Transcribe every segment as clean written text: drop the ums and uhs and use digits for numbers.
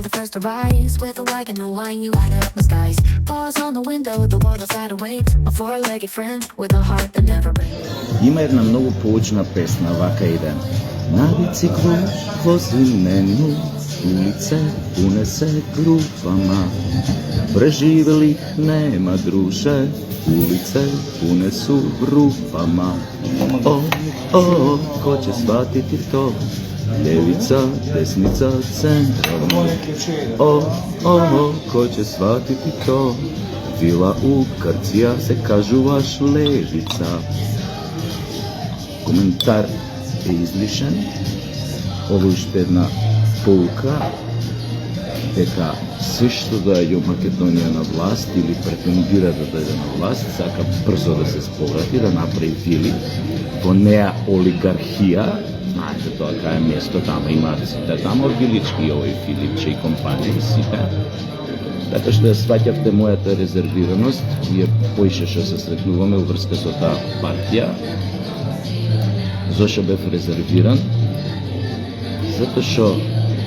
were the first to rise. With a wagon and a line, you light up the skies. Paws on the window, the world outside awaits. A four-legged friend with a heart that never breaks. Има една многу поучна песна, вака иде. На бициклу вози мену, улице унесе групама. Преживелих нема друже, улице унесу групама. О, ко ќе сватити то? Левица, десница, централно. О, ко ќе сватити то? Вила у Карција се кажуваш левица. Коментар е излишен. Ова уште една полука дека се што доаѓа во Македонија на власт или претендира да дојде на власт, сака брзо да се споврати, да направи вили во неа олигархија. Знаете тоа кај е место, тама имаат сите, тама Оргилички и овој Филипче и компанија сите. Така што ја сваќавте мојата резервираност, вие поише што се сретнуваме во врска со таа партија. Зошто бев резервиран? Затоа што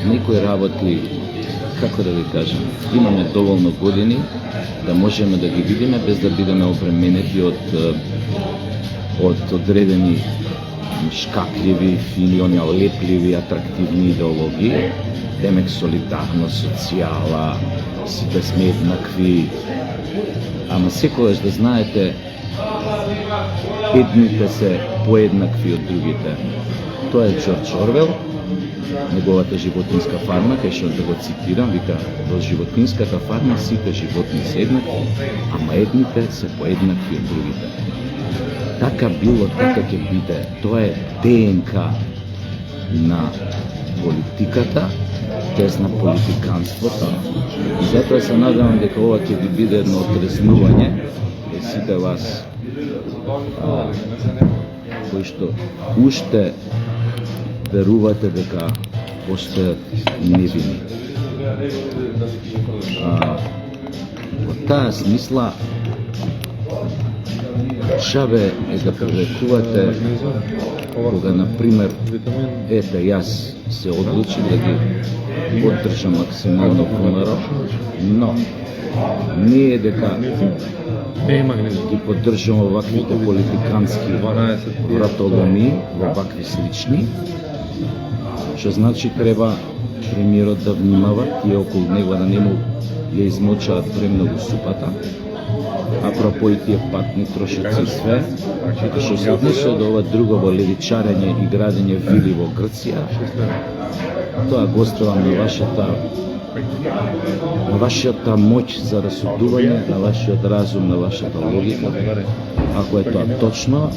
некои работи, како да ви кажам, имаме доволно години да можеме да ги видиме без да бидеме обременети од одредени шкапливи, фини, они лепливи, атрактивни идеологии. Демек солидарност, социјала, сите сме еднакви. Ама секогаш да знаете, едните се поеднакви од другите. Тоа е Джордж Орвел, неговата животинска фарма, кај што да го цитирам, вика: во животинската фарма сите животни се еднакви, ама едните се поеднакви од другите. Така било, така ќе биде. Тоа е ДНК на политиката, тест на политиканството. И затоа се надевам дека ова ќе ви биде едно отрезнување и сите вас кои што уште верувате дека постојат невини. Во таа смисла, шабе е да пререкувате кога, например, ете, јас се одлучив да ги поддржам максимално ВМРО, но не е дека ги поддржам оваквите политикански вратоломи, овакви слични, што значи треба премиерот да внимава, тие околу него да не му ја измочаат премногу супата. Апропо и тие патни трошици и све, што се однесе до ова друго левичарење и градење вили во Грција, тоа го оставам на вашата моќ за расудување, на вашиот разум, на вашата логика. Ако е тоа точно,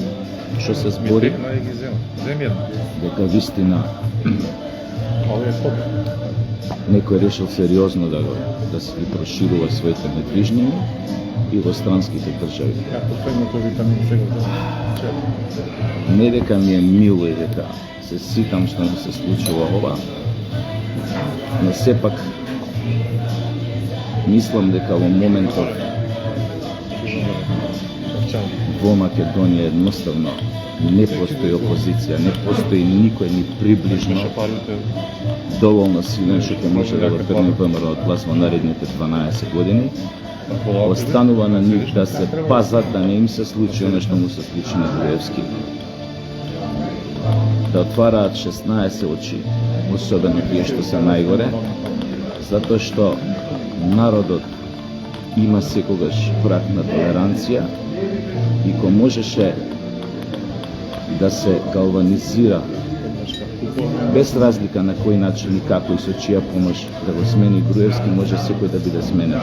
што се збори, дека вистина некој решил сериозно да се проширува своите недвижнини и во странските држави. Не дека ми е мило и дека се ситам што ми се случува ова, но сепак мислам дека во моментот во Македонија едноставно не постои опозиција, не постои никој ни приближно доволно силен што ќе може да го тргне ВМРО од власт во наредните 12 години. Останува на нив да се пазат да не им се случи оно што му се случи на Груевски. Да отвараат 16 очи, особено тие што се најгоре, затоа што народот има секогаш праг на толеранција и кој можеше да се галванизира без разлика на кој начин и како и со чија помош да го смени Груевски, може секој да биде сменен.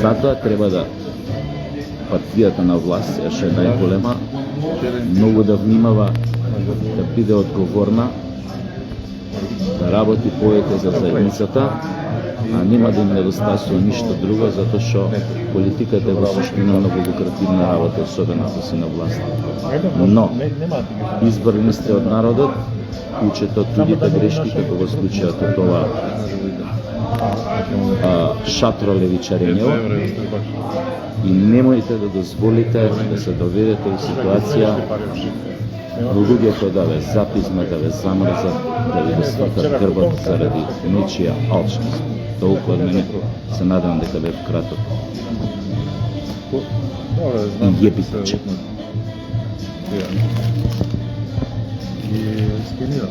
Затоа треба да партијата на власт, што е најголема, многу да внимава, да биде одговорна, да работи повеќе за заедницата, а нема да им недостасува ништо друго, затоа што политиката е во суштина многу лукративна работа, особено ако си на власт. Но, избрани сте од народот, учете од туѓите грешки, како во случајот од ова шатро левичарењево, и немојте да дозволите да се доведете во ситуација луѓето да ве запизна, да ве замрзат, да ви го сватат грбот заради нечија алчност. Толку од мене, се надам дека бев краток. Добре, знам И дека се јебиче. отнат. И скинира.